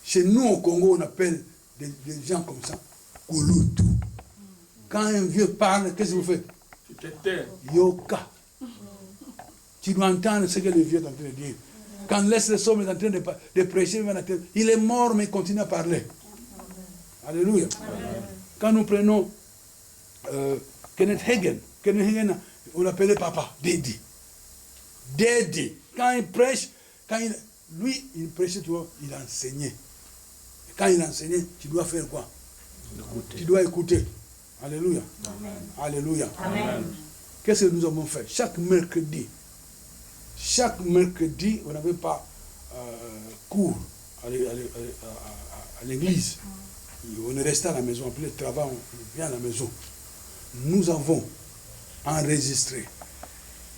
Chez nous au Congo, on appelle des gens comme ça Kulutu. Quand un vieux parle, qu'est-ce que vous faites? Tu te tais. Yoka. Tu dois entendre ce que le vieux est en train de dire. Quand Lester Sumrall est en train de prêcher, il est mort, mais il continue à parler. Alléluia. Quand nous prenons Kenneth Hagin, on l'appelait papa, Daddy. Daddy. Quand il prêche, lui, il prêchait, il enseignait. Et quand il enseignait, tu dois faire quoi? Tu dois écouter. Alléluia. Amen. Alléluia. Amen. Qu'est-ce que nous avons fait? Chaque mercredi, on n'avait pas cours à l'église. On est resté à la maison. Après le travail, on vient à la maison. Nous avons enregistré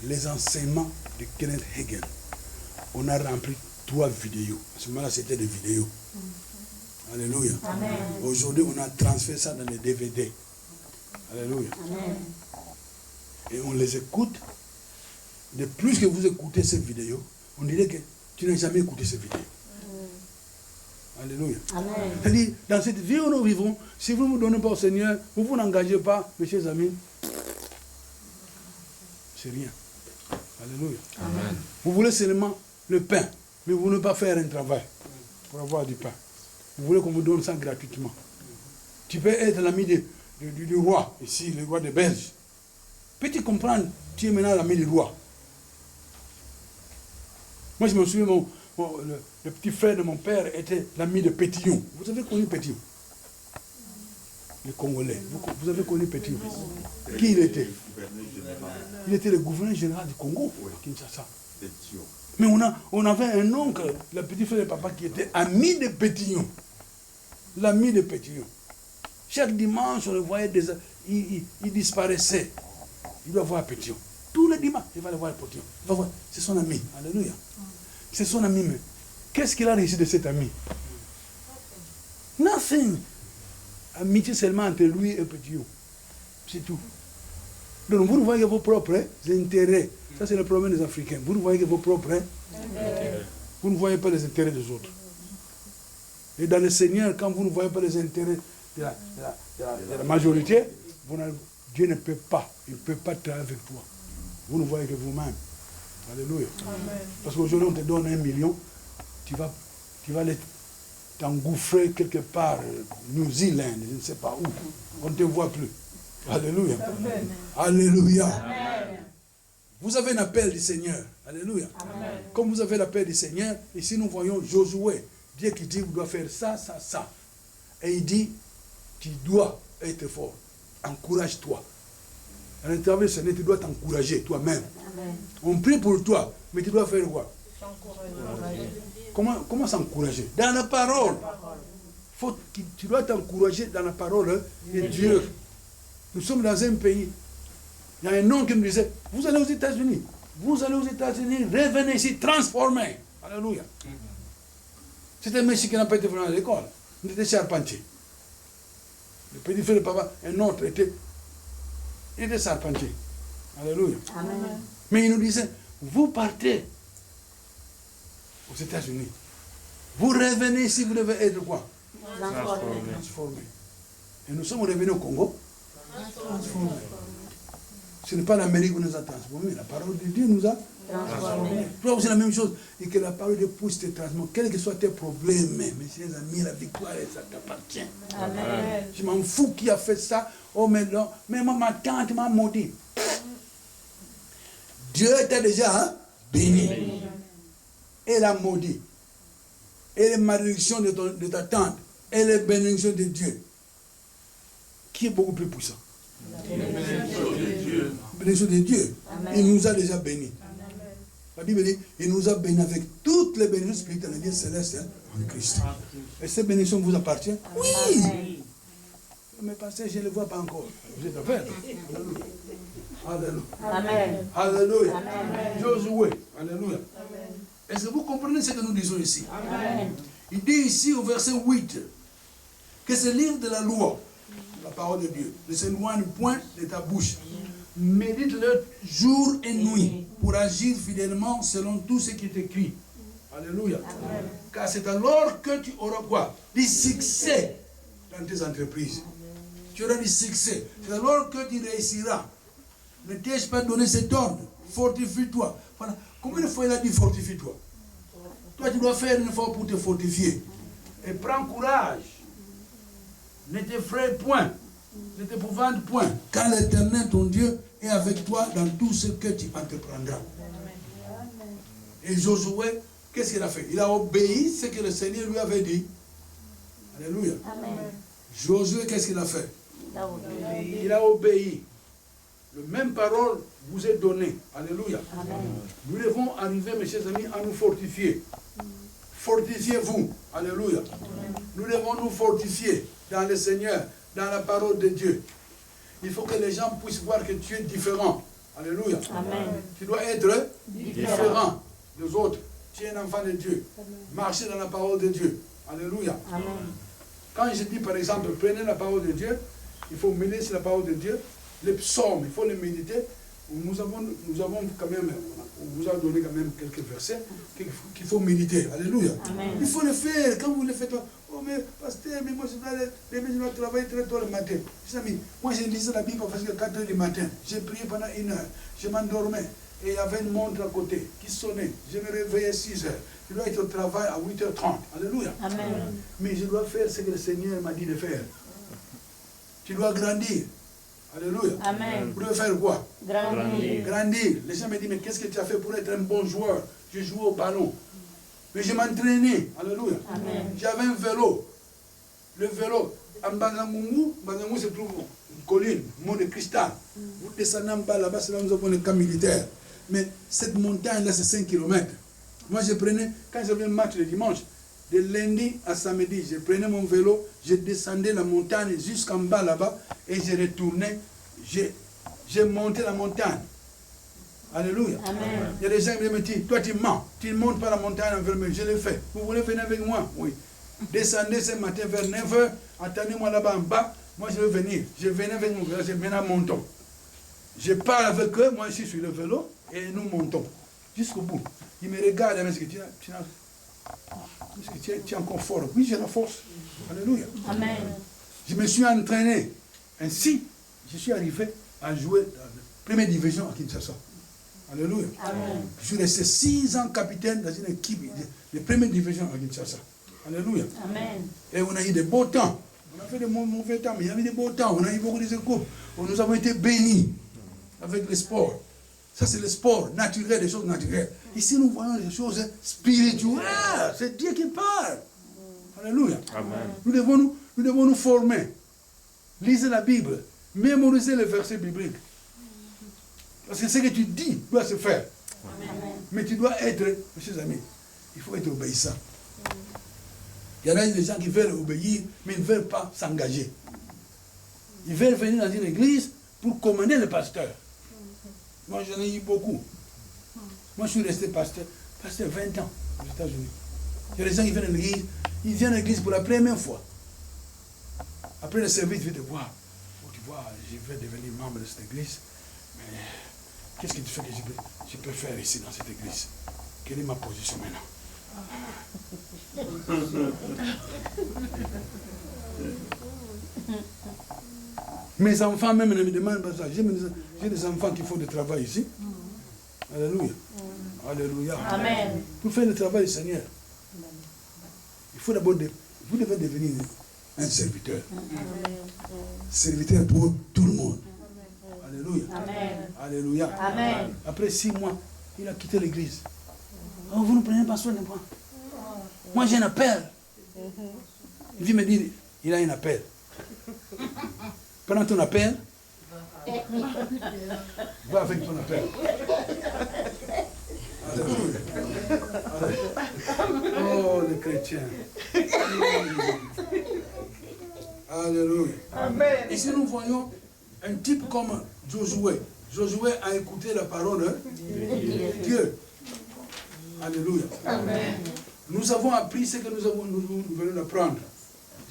les enseignements de Kenneth Hagin. On a rempli 3 vidéos. À ce moment-là, c'était des vidéos. Alléluia. Amen. Aujourd'hui, on a transféré ça dans les DVD. Alléluia. Amen. Et on les écoute. De plus que vous écoutez ces vidéos, on dirait que tu n'as jamais écouté ces vidéos. Alléluia. Amen. C'est-à-dire, dans cette vie où nous vivons, si vous ne vous donnez pas au Seigneur, vous ne vous engagez pas, mes chers amis, c'est rien. Alléluia. Amen. Vous voulez seulement le pain, mais vous ne voulez pas faire un travail pour avoir du pain. Vous voulez qu'on vous donne ça gratuitement. Tu peux être l'ami du roi, ici, le roi des Belges. Peux-tu comprendre, tu es maintenant l'ami du roi. Moi, je me souviens, le petit frère de mon père était l'ami de Pétillon. Vous avez connu Pétillon? le Congolais. Vous avez connu Pétion? Qui il était? Il était le gouverneur général du Congo, Kinshasa. Mais on avait un oncle, le petit frère de papa, qui était ami de Pétion. L'ami de Pétion. Chaque dimanche, on le voyait, il disparaissait. Il doit voir Pétion. Tous les dimanches, il va le voir Pétion. Il va voir, c'est son ami. Alléluia. C'est son ami, mais qu'est-ce qu'il a réussi de cet ami? Nothing. Amitié seulement entre lui et Pétion. C'est tout. Donc vous ne voyez que vos propres intérêts. Ça, c'est le problème des Africains. Vous ne voyez que vos propres intérêts. Vous ne voyez pas les intérêts des autres. Et dans le Seigneur, quand vous ne voyez pas les intérêts de la majorité, Dieu ne peut pas. Il ne peut pas travailler avec toi. Vous ne voyez que vous-même. Alléluia. Amen. Parce qu'aujourd'hui, on te donne 1 million. Tu vas t'engouffrer quelque part, New Zealand, je ne sais pas où. On ne te voit plus. Alléluia. Amen. Alléluia. Amen. Vous avez un appel du Seigneur. Alléluia. Amen. Comme vous avez l'appel du Seigneur, ici nous voyons Josué. Dieu qui dit, vous dois faire ça, ça, ça. Et il dit, tu dois être fort. Encourage-toi. À l'intérieur du Seigneur, tu dois t'encourager toi-même. On prie pour toi, mais tu dois faire quoi? Comment s'encourager? Dans la parole. Tu dois t'encourager dans la parole de Dieu. Nous sommes dans un pays. Il y a un homme qui me disait, vous allez aux États-Unis. Vous allez aux États-Unis, revenez ici, transformés. Alléluia. C'était un monsieur qui n'a pas été venu à l'école. Il était charpentier. Le petit frère de papa, un autre, il était charpentier. Alléluia. Amen. Mais il nous disait, vous partez aux États-Unis. Vous revenez ici, vous devez être quoi? Transformé. Et nous sommes revenus au Congo. Transformé. Ce n'est pas l'Amérique qui nous a transformés. La parole de Dieu nous a transformés. C'est la même chose. Et que la parole de Dieu puisse te transformer. Quels que soient tes problèmes, mes chers amis, la victoire, ça t'appartient. Amen. Je m'en fous qui a fait ça. Oh, mais non. Mais moi, ma tante m'a maudit. Dieu t'a déjà béni. Et la maudit. Et les malédictions de ta tante. Et les bénédictions de Dieu. Qui est beaucoup plus puissant? La bénédiction de Dieu. Amen. Il nous a déjà bénis. Amen. La Bible dit, il nous a bénis avec toutes les bénédictions spirituelles de Dieu céleste en Christ. Et ces bénédictions vous appartiennent? Oui. Amen. Mais pasteur, je ne les vois pas encore. Vous êtes ouvert. Alléluia. Amen. Alléluia. Amen. Josué. Alléluia. Est-ce que vous comprenez ce que nous disons ici? Amen. Il dit ici au verset 8 que ce livre de la loi, la parole de Dieu, ne s'éloigne point de ta bouche. Médite-le jour et nuit pour agir fidèlement selon tout ce qui est écrit. Alléluia. Amen. Car c'est alors que tu auras quoi? Du succès dans tes entreprises. Tu auras du succès. C'est alors que tu réussiras. Ne t'ai-je pas donné cet ordre? Fortifie-toi. Voilà. Combien de fois il a dit fortifie-toi? Toi, tu dois faire une fois pour te fortifier. Et prends courage. Ne t'effraie point. Ne t'épouvante point. Car l'Éternel, ton Dieu, est avec toi dans tout ce que tu entreprendras. Et Josué, qu'est-ce qu'il a fait? Il a obéi ce que le Seigneur lui avait dit. Alléluia. Amen. Josué, qu'est-ce qu'il a fait? Il a obéi. La même parole vous est donnée. Alléluia. Amen. Nous devons arriver, mes chers amis, à nous fortifier. Fortifiez-vous. Alléluia. Amen. Nous devons nous fortifier dans le Seigneur, dans la parole de Dieu. Il faut que les gens puissent voir que tu es différent. Alléluia. Amen. Tu dois être différent des autres. Tu es un enfant de Dieu. Marchez dans la parole de Dieu. Alléluia. Amen. Quand je dis par exemple, prenez la parole de Dieu, il faut méditer sur la parole de Dieu. Les psaumes, il faut les méditer. Nous avons quand même, on vous a donné quand même quelques versets qu'il faut méditer. Alléluia. Amen. Il faut le faire. Quand vous le faites, oh mais pasteur, mais moi je dois travailler très tôt le matin. Moi je lisais la Bible parce que 4 heures du matin, j'ai prié pendant 1 heure, je m'endormais et il y avait une montre à côté qui sonnait. Je me réveillais à 6 heures. Je dois être au travail à 8h30. Alléluia. Amen. Mais je dois faire ce que le Seigneur m'a dit de faire. Tu dois grandir. Alléluia. Amen. Vous devez faire quoi? Grandir. Grandir. Les gens me disent, mais qu'est-ce que tu as fait pour être un bon joueur? Je jouais au ballon. Mais je m'entraînais. Alléluia. J'avais un vélo. Le vélo, à Mbangangungu se trouve une colline, mont de cristal. Vous descendez en bas là-bas, c'est là où nous avons les camps militaires. Mais cette montagne-là, c'est 5 km. Moi, je prenais, quand j'avais un match le dimanche, de lundi à samedi, je prenais mon vélo, je descendais la montagne jusqu'en bas là-bas et je retournais. J'ai monté la montagne. Alléluia. Amen. Il y a des gens qui me disent, toi tu mens, tu ne montes pas la montagne en vermeil. Je l'ai fait. Vous voulez venir avec moi? Oui. Descendez ce matin vers 9h, attendez-moi là-bas en bas, moi je vais venir. Je venais avec mon vélo, je maintenant montons. Je parle avec eux, moi je suis sur le vélo et nous montons jusqu'au bout. Ils me regardent, ils me disent, tu es encore fort. Oui, j'ai la force. Alléluia. Amen. Je me suis entraîné. Ainsi, je suis arrivé à jouer dans la première division à Kinshasa. Alléluia. Amen. Je suis resté 6 ans capitaine dans une équipe de première division à Kinshasa. Alléluia. Amen. Et on a eu des beaux temps. On a fait des mauvais temps, mais il y avait des beaux temps. On a eu beaucoup de secours. Nous avons été bénis avec le sport. Ça, c'est le sport naturel, des choses naturelles. Ici, nous voyons des choses spirituelles. C'est Dieu qui parle. Alléluia. Amen. Nous devons nous former. Lisez la Bible. Mémorisez les versets bibliques. Parce que ce que tu dis doit se faire. Amen. Mais tu dois être, mes chers amis, il faut être obéissant. Il y en a des gens qui veulent obéir, mais ils ne veulent pas s'engager. Ils veulent venir dans une église pour commander le pasteur. Moi, j'en ai eu beaucoup. Moi, je suis resté pasteur 20 ans aux États-Unis. Il y a des gens qui viennent à l'église, ils viennent à l'église pour la première fois. Après le service, ils viennent te voir. Oh, tu vois, je vais devenir membre de cette église, mais qu'est-ce qui te fait que je peux faire ici dans cette église? Quelle est ma position maintenant? Mes enfants même ne me demandent pas ça. J'ai des enfants qui font du travail ici. Alléluia. Alléluia. Amen. Pour faire le travail du Seigneur, il faut d'abord, vous devez devenir un serviteur. Serviteur pour tout le monde. Alléluia. Amen. Alléluia. Amen. Après 6 mois, il a quitté l'église. Oh, vous ne prenez pas soin de moi. Moi, j'ai un appel. Il vient me dire, il a un appel. Pendant ton appel, va avec ton appel. Alléluia. Oh, les chrétiens. Alléluia. Amen. Ici, nous voyons un type comme Josué. Josué a écouté la parole de Dieu. Alléluia. Amen. Nous avons appris ce que nous venons d'apprendre.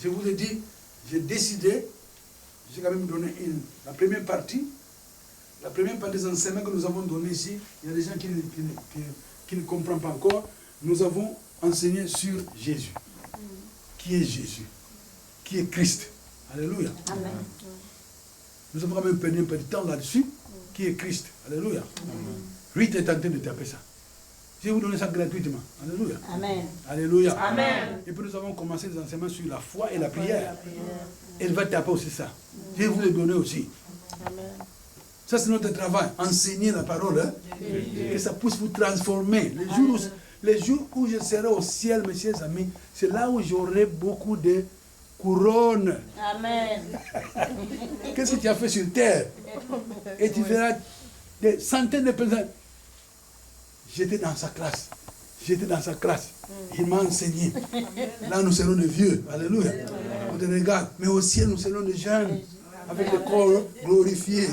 Je vous ai dit, j'ai décidé, j'ai quand même donné la première partie des enseignements que nous avons donnés ici. Il y a des gens qui ne comprennent pas encore. Nous avons enseigné sur Jésus. Qui est Jésus? Qui est Christ? Alléluia. Amen. Nous avons quand même perdu un peu de temps là-dessus. Qui est Christ? Alléluia. Ruth est en train de taper ça. Je vais vous donner ça gratuitement. Alléluia. Amen. Alléluia. Amen. Et puis nous avons commencé des enseignements sur la foi et la prière. Elle va taper aussi ça. Je vais vous le donner aussi. Amen. Ça, c'est notre travail. Enseigner la parole. Hein? Que ça puisse vous transformer. Les jours où je serai au ciel, mes chers amis, c'est là où j'aurai beaucoup de couronnes. Amen. Qu'est-ce que tu as fait sur terre? Et tu verras des centaines de personnes. J'étais dans sa classe. Il m'a enseigné. Là, nous serons des vieux. Alléluia. On te regarde. Mais au ciel, nous serons des jeunes. Avec le corps glorifié.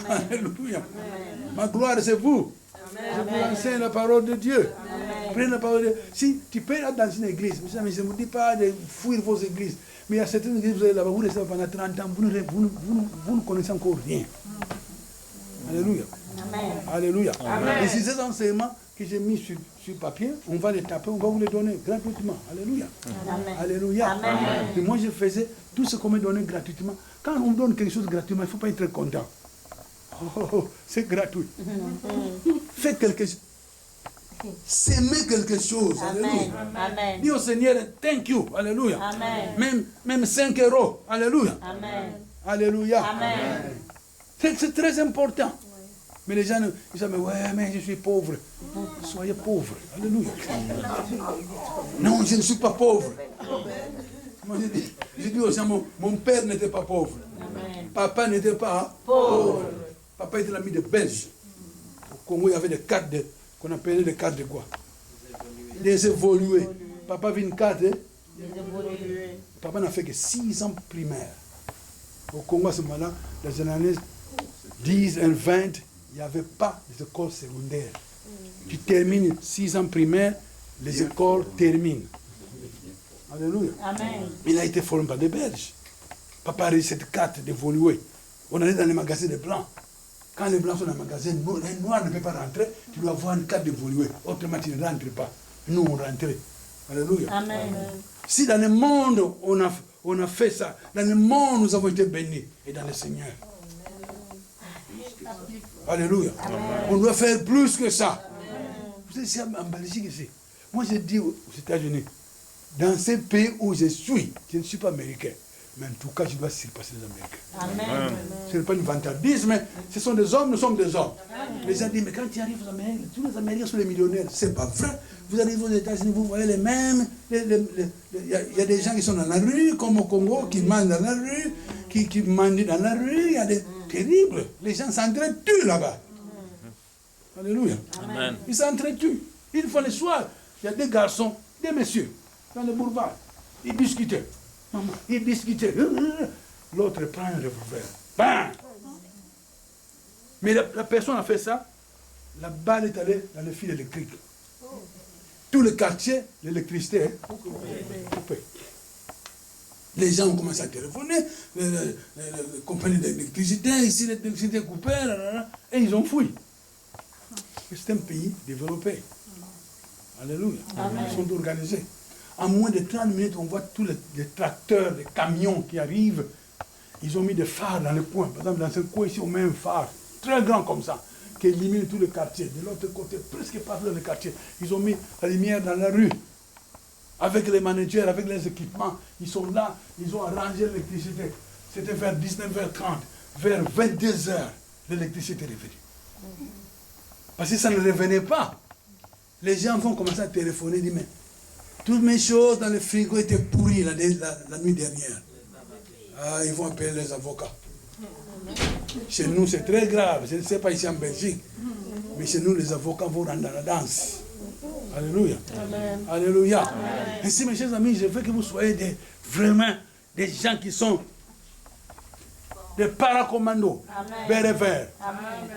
Alléluia. Ma gloire, c'est vous. Je vous enseigne la parole de Dieu. Prenez la parole de Dieu. Si tu peux être dans une église, je ne vous dis pas de fuir vos églises. Mais il y a certaines églises, vous allez là-bas, vous restez pendant 30 ans, vous ne connaissez encore rien. Alléluia. Amen. Alléluia. Amen. Et si ces enseignements que j'ai mis sur papier, on va les taper, on va vous les donner gratuitement. Alléluia. Amen. Alléluia. Amen. Et moi, je faisais tout ce qu'on me donnait gratuitement. Quand on me donne quelque chose gratuitement, il ne faut pas être content. Oh, c'est gratuit. Faites quelque chose. S'aimer quelque chose. Amen. Alléluia. Amen. Dis au Seigneur, thank you. Alléluia. Amen. Même 5 euros. Alléluia. Amen. Alléluia. Amen. C'est très important. Mais les gens, ils disent, ouais, mais je suis pauvre. Soyez pauvre. Alléluia. Non, je ne suis pas pauvre. Moi, j'ai dit aussi, mon père n'était pas pauvre. Amen. Papa n'était pas Pauvre. Papa était l'ami des Belges. Au Congo, il y avait des cartes qu'on appelait des cartes de quoi? Des évolués. Papa avait une carte. Papa n'a fait que 6 ans primaire. Au Congo, à ce moment-là, dans les années 10 et 20, il n'y avait pas d'école secondaire. Tu termines 6 ans primaire, les écoles terminent. Alléluia. Amen. Il a été formé par des Belges. Papa a eu cette carte d'évoluer. On allait dans les magasins de blancs. Quand les blancs sont dans les magasins, les noirs ne peuvent pas rentrer. Tu dois avoir une carte d'évoluer. Autrement, tu ne rentres pas. Nous, on rentrait. Alléluia. Amen. Si dans le monde, on a fait ça, dans le monde, nous avons été bénis. Et dans le Seigneur. Alléluia. Amen. On doit faire plus que ça. Vous êtes ici en Belgique ici. Moi, je dis aux États-Unis, dans ces pays où je ne suis pas américain. Mais en tout cas, je dois surpasser les Américains. Amen. Ce n'est pas une vantardisme, mais ce sont des hommes, nous sommes des hommes. Les gens disent, mais quand tu arrives aux Amériques, tous les Américains sont des millionnaires. Ce n'est pas vrai. Vous arrivez aux États-Unis, vous voyez les mêmes. Il y a des gens qui sont dans la rue, comme au Congo, qui mangent dans la rue, qui mangent dans la rue. Il y a des terribles. Les gens s'entretuent là-bas. Alléluia. Amen. Ils s'entretuent. Une fois le soir, il y a des garçons, des messieurs, dans le boulevard. Ils discutaient. Maman, ils discutaient. L'autre prend un revolver. Bam! Mais la personne a fait ça. La balle est allée dans le fil électrique. Tout le quartier, l'électricité est coupée. Les gens ont commencé à téléphoner. Les compagnies d'électricité, ici l'électricité est coupée. Et ils ont fui. C'est un pays développé. Alléluia. Amen. Ils sont organisés. En moins de 30 minutes, on voit tous les tracteurs, les camions qui arrivent. Ils ont mis des phares dans le coin. Par exemple, dans ce coin ici, on met un phare très grand comme ça, qui illumine tout le quartier. De l'autre côté, presque partout dans le quartier, ils ont mis la lumière dans la rue. Avec les managers, avec les équipements, ils sont là, ils ont arrangé l'électricité. C'était vers 19h30. Vers 22h, l'électricité est revenue. Parce que ça ne revenait pas. Les gens vont commencer à téléphoner, dire, mais toutes mes choses dans le frigo étaient pourries la nuit dernière. Ah, ils vont appeler les avocats. Chez nous, c'est très grave. Je ne sais pas ici en Belgique. Mais chez nous, les avocats vont rentrer dans la danse. Alléluia. Amen. Alléluia. Ainsi, mes chers amis, je veux que vous soyez vraiment des gens qui sont des paracommandos, béret vert.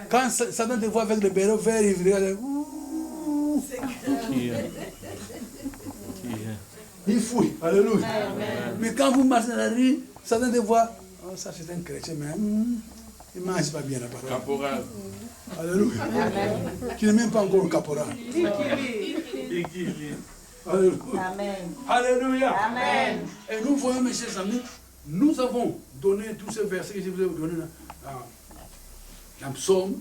Quand Satan te voit avec le béret vert, il regarde. Il fouille. Alléluia. Mais quand vous marchez dans la rue, Satan te voit. Oh, ça c'est un chrétien, mais il ne mange pas bien la parole. Caporal. Alléluia. Tu n'es même pas encore caporal. Alléluia. Amen. Alléluia. Amen. Et nous voyons, mes chers amis, nous avons donné tous ces versets que je vous ai donnés dans Psaume.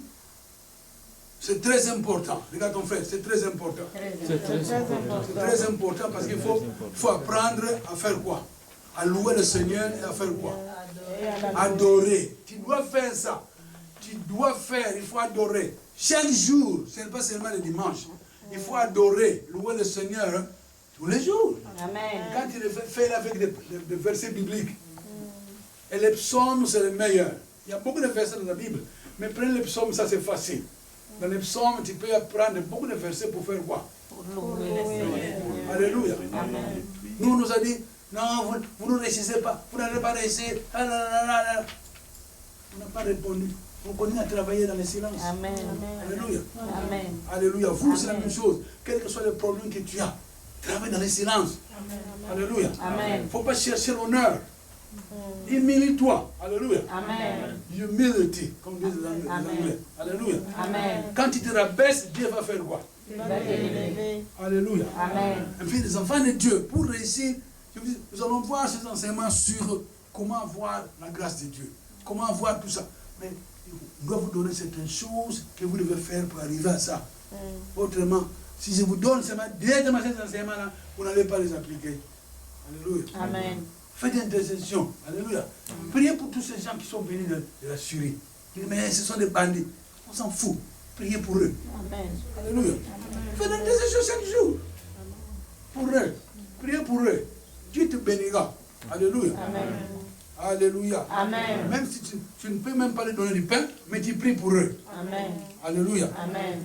C'est très important. Regarde ton frère, c'est très important. C'est très important. C'est très important parce qu'il faut apprendre à faire quoi? À louer le Seigneur et à faire quoi? Adorer. Tu dois faire ça. Tu dois faire, il faut adorer. Chaque jour, ce n'est pas seulement le dimanche. Il faut adorer, louer le Seigneur tous les jours. Amen. Quand tu le fais avec des versets bibliques. Et les psaumes, c'est le meilleur. Il y a beaucoup de versets dans la Bible. Mais prendre les psaumes, ça c'est facile. Dans les psaumes, tu peux apprendre beaucoup de versets pour faire quoi? Alléluia. Amen. Nous, on nous a dit, non, vous ne réussissez pas. Vous n'allez pas réussir. On n'a pas répondu. On continue à travailler dans le silence. Amen. Alléluia. Amen. Alléluia. Vous, c'est la même chose. Quel que soit le problème que tu as, travaille dans le silence. Alléluia. Amen. Il ne faut pas chercher l'honneur. Humilie-toi. Alléluia. Amen. Humility, comme disent les Anglais. Alléluia. Amen. Quand tu te rabaisses, Dieu va faire quoi? Il va t'élever. Alléluia. Amen. Et puis les enfants de Dieu, pour réussir, nous allons voir ces enseignements sur comment avoir la grâce de Dieu. Comment avoir tout ça. Mais on doit vous donner certaines choses que vous devez faire pour arriver à ça. Autrement, si je vous donne directement ces enseignements-là, vous n'allez pas les appliquer. Alléluia. Amen. Faites intercession. Alléluia. Priez pour tous ces gens qui sont venus de la Syrie. Mais ce sont des bandits. On s'en fout. Priez pour eux. Amen. Alléluia. Faites intercession chaque jour. Pour eux. Priez pour eux. Dieu te bénira. Alléluia. Amen. Alléluia. Amen. Même si tu ne peux même pas leur donner du pain, mais tu pries pour eux. Amen. Alléluia. Amen.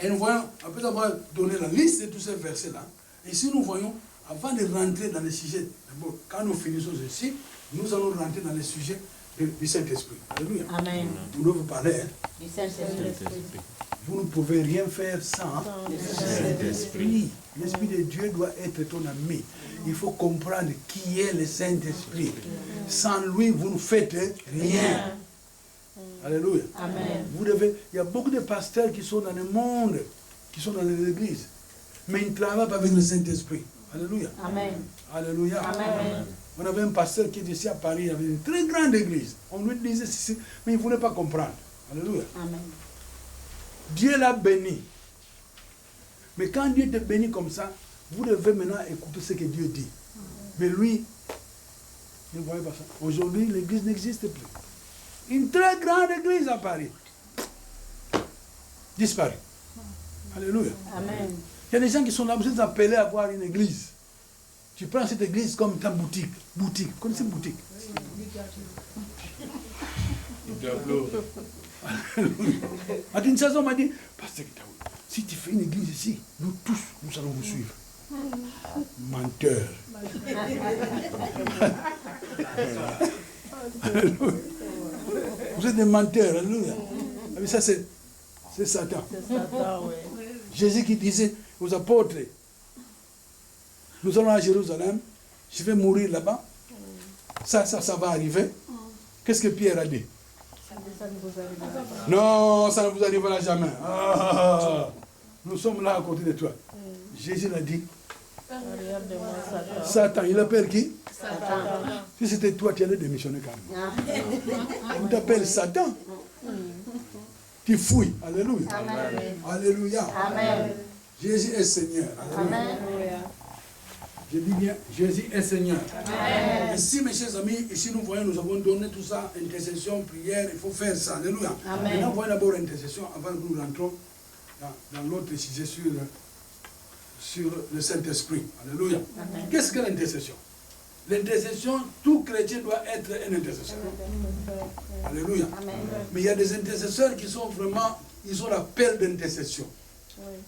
Et nous voyons, après avoir donné la liste de tous ces versets-là, ici nous voyons, avant de rentrer dans les sujets, d'abord, quand nous finissons ceci, nous allons rentrer dans les sujets du Saint-Esprit. Alléluia. Amen. Nous devons vous parler. Du Saint-Esprit. Vous ne pouvez rien faire sans Le Saint-Esprit. L'Esprit de Dieu doit être ton ami. Il faut comprendre qui est le Saint-Esprit. Sans lui, vous ne faites rien. Alléluia. Amen. Il y a beaucoup de pasteurs qui sont dans le monde, qui sont dans les églises, mais ils ne travaillent pas avec le Saint-Esprit. Alléluia. Amen. Alléluia. Amen. On avait un pasteur qui était ici à Paris, il avait une très grande église. On lui disait ceci, mais il ne voulait pas comprendre. Alléluia. Amen. Dieu l'a béni. Mais quand Dieu te bénit comme ça, vous devez maintenant écouter ce que Dieu dit. Mais lui, ne voyez pas ça. Aujourd'hui, l'église n'existe plus. Une très grande église à Paris. Disparu. Alléluia. Amen. Il y a des gens qui sont là, vous êtes appelés à voir une église. Tu prends cette église comme ta boutique. Boutique. Vous connaissez boutique? Diablo. À une saison, on m'a dit, Pasteur Kitaou, si tu fais une église ici, nous tous, nous allons vous suivre. Menteur. Vous êtes des menteurs, alléluia. Mais ça, c'est Satan. C'est Satan, oui. Jésus qui disait aux apôtres, nous allons à Jérusalem, je vais mourir là-bas. Ça va arriver. Qu'est-ce que Pierre a dit? Ça ne vous arrivera pas. Non, ça ne vous arrivera jamais. Ah, nous sommes là à côté de toi. Jésus l'a dit. Regarde-moi, Satan. Satan, il appelle qui? Satan. Si c'était toi, tu allais démissionner quand même. On t'appelle Satan. Tu fouilles. Alléluia. Amen. Alléluia. Amen. Jésus est Seigneur. Alléluia. Amen. Je dis bien, Jésus est Seigneur. Amen. Ici, mes chers amis, ici nous voyons, nous avons donné tout ça, intercession, prière, il faut faire ça. Alléluia. Amen. Maintenant, voyons d'abord intercession avant que nous rentrons dans l'autre sujet sur le Saint-Esprit. Alléluia. Amen. Qu'est-ce que l'intercession? L'intercession, tout chrétien doit être un intercesseur. Alléluia. Amen. Mais il y a des intercesseurs qui sont vraiment, ils ont l'appel d'intercession. Oui.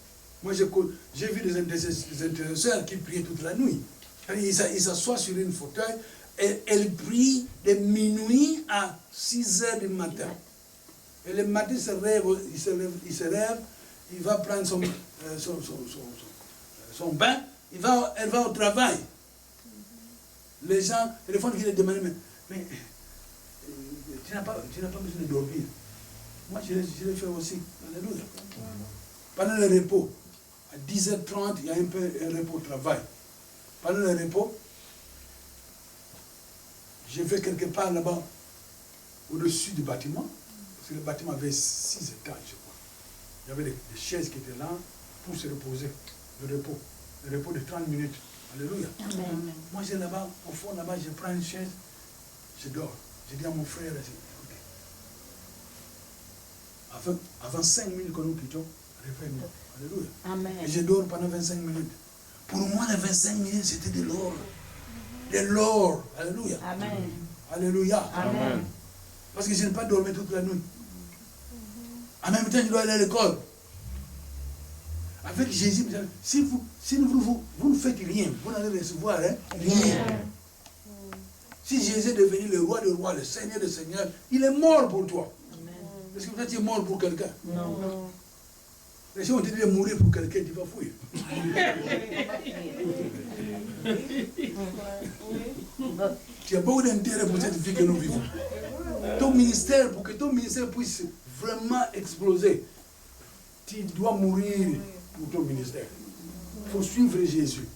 Moi, j'ai vu des intercesseurs qui prient toute la nuit. Ils s'assoient sur une fauteuil et ils prient de minuit à 6 heures du matin. Et le matin, il se lève, il va prendre son bain, elle va au travail. Les gens, les fois qui les demandent, mais tu n'as pas besoin de dormir. Moi, je l'ai fait aussi. Alléluia. Pendant le repos, à 10h30, il y a un peu un repos au travail. Pendant le repos, je vais quelque part là-bas, au-dessus du bâtiment, parce que le bâtiment avait 6 étages, je crois. Il y avait des chaises qui étaient là pour se reposer, le repos de 30 minutes. Alléluia. Amen. Moi, j'ai là-bas, au fond, là-bas, je prends une chaise, je dors. Je dis à mon frère, écoutez, avant 5 minutes que nous quittons, réveille-nous. Alléluia. Amen. Et je dors pendant 25 minutes. Pour moi, les 25 minutes, c'était de l'or. De l'or. Alléluia. Amen. Alléluia. Amen. Parce que je n'ai pas dormi toute la nuit. En même temps, je dois aller à l'école. Avec Jésus, si vous ne faites rien, vous n'allez recevoir rien. Si Jésus est devenu le roi des rois, le Seigneur des seigneurs, il est mort pour toi. Est-ce que vous êtes mort pour quelqu'un? Non. Les gens ont dit de mourir pour quelqu'un, tu vas fouiller. Tu as beaucoup d'intérêt pour cette vie que nous vivons. Ton ministère, pour que ton ministère puisse vraiment exploser, tu dois mourir pour ton ministère. Il faut suivre Jésus.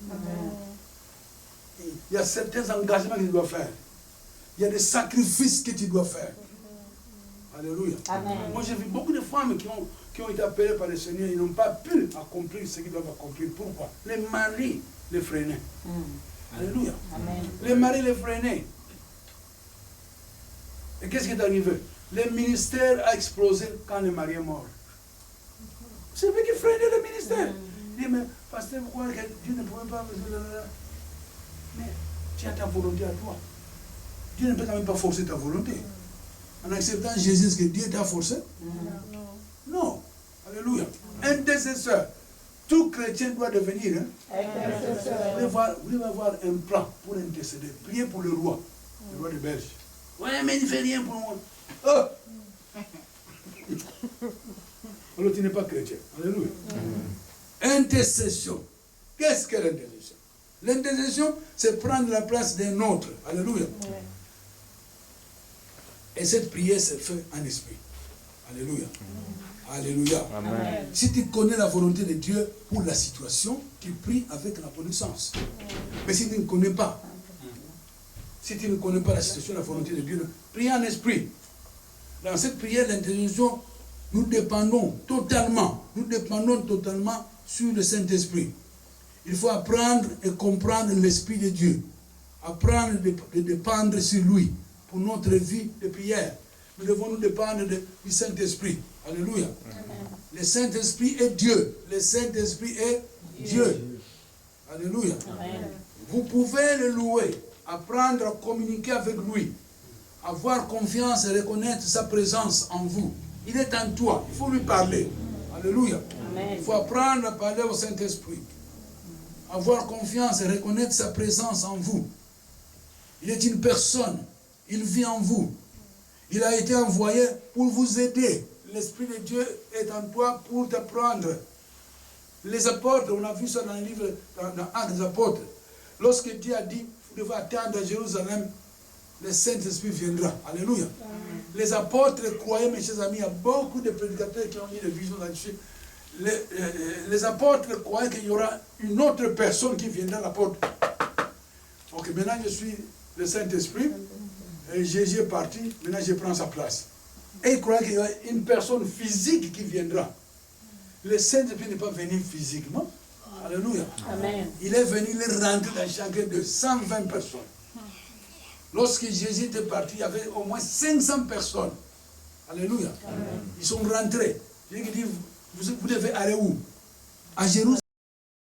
Il y a certains engagements que tu dois faire. Il y a des sacrifices que tu dois faire. Alléluia. Amen. Moi, j'ai vu beaucoup de femmes qui ont été appelées par le Seigneur, ils n'ont pas pu accomplir ce qu'ils doivent accomplir. Pourquoi? Les maris les freinaient. Alléluia. Amen. Les maris les freinaient. Et qu'est-ce qui est arrivé? Le ministère a explosé quand le mari est mort. C'est lui qui freinait le ministère. Il dit, mais pasteur, pourquoi Dieu ne pouvait pas... Mais Tu as ta volonté à toi. Dieu ne peut quand même pas forcer ta volonté. En acceptant Jésus, est-ce que Dieu t'a forcé? Non. Alléluia. Intercesseur. Tout chrétien doit devenir. Vous devez avoir un plan pour intercéder. Priez pour le roi de Belge. Ouais, mais il ne fait rien pour moi. Oh! Alors tu n'es pas chrétien. Alléluia. Intercession. Qu'est-ce que l'intercession? L'intercession, c'est prendre la place d'un autre. Alléluia. Et cette prière se fait en esprit. Alléluia. Alléluia. Amen. Si tu connais la volonté de Dieu pour la situation, tu pries avec la connaissance. Mais si tu ne connais pas, la situation, la volonté de Dieu, prie en esprit. Dans cette prière d'intercession, nous dépendons totalement sur le Saint-Esprit. Il faut apprendre et comprendre l'Esprit de Dieu. Apprendre de dépendre sur lui pour notre vie de prière. Nous devons nous dépendre du Saint-Esprit. Alléluia. Le Saint-Esprit est Dieu. Le Saint-Esprit est Dieu. Alléluia. Amen. Vous pouvez le louer, apprendre à communiquer avec lui, avoir confiance et reconnaître sa présence en vous. Il est en toi. Il faut lui parler. Alléluia. Amen. Il faut apprendre à parler au Saint-Esprit. Avoir confiance et reconnaître sa présence en vous. Il est une personne. Il vit en vous. Il a été envoyé pour vous aider. L'Esprit de Dieu est en toi pour t'apprendre. Les apôtres, on a vu ça dans le livre, dans Actes des apôtres. Lorsque Dieu a dit, vous devez attendre à Jérusalem, le Saint-Esprit viendra. Alléluia. Les apôtres croyaient, mes chers amis, il y a beaucoup de prédicateurs qui ont eu des visions là-dessus. Les apôtres croyaient qu'il y aura une autre personne qui viendra à l'apôtre. Ok, maintenant je suis le Saint-Esprit. Et Jésus est parti, maintenant je prends sa place. Et il croit qu'il y a une personne physique qui viendra. Le Saint-Esprit n'est pas venu physiquement. Alléluia. Amen. Il est venu les rentrer dans chacun de 120 personnes. Lorsque Jésus était parti, il y avait au moins 500 personnes. Alléluia. Amen. Ils sont rentrés. Jésus dit, vous devez aller où? À Jérusalem.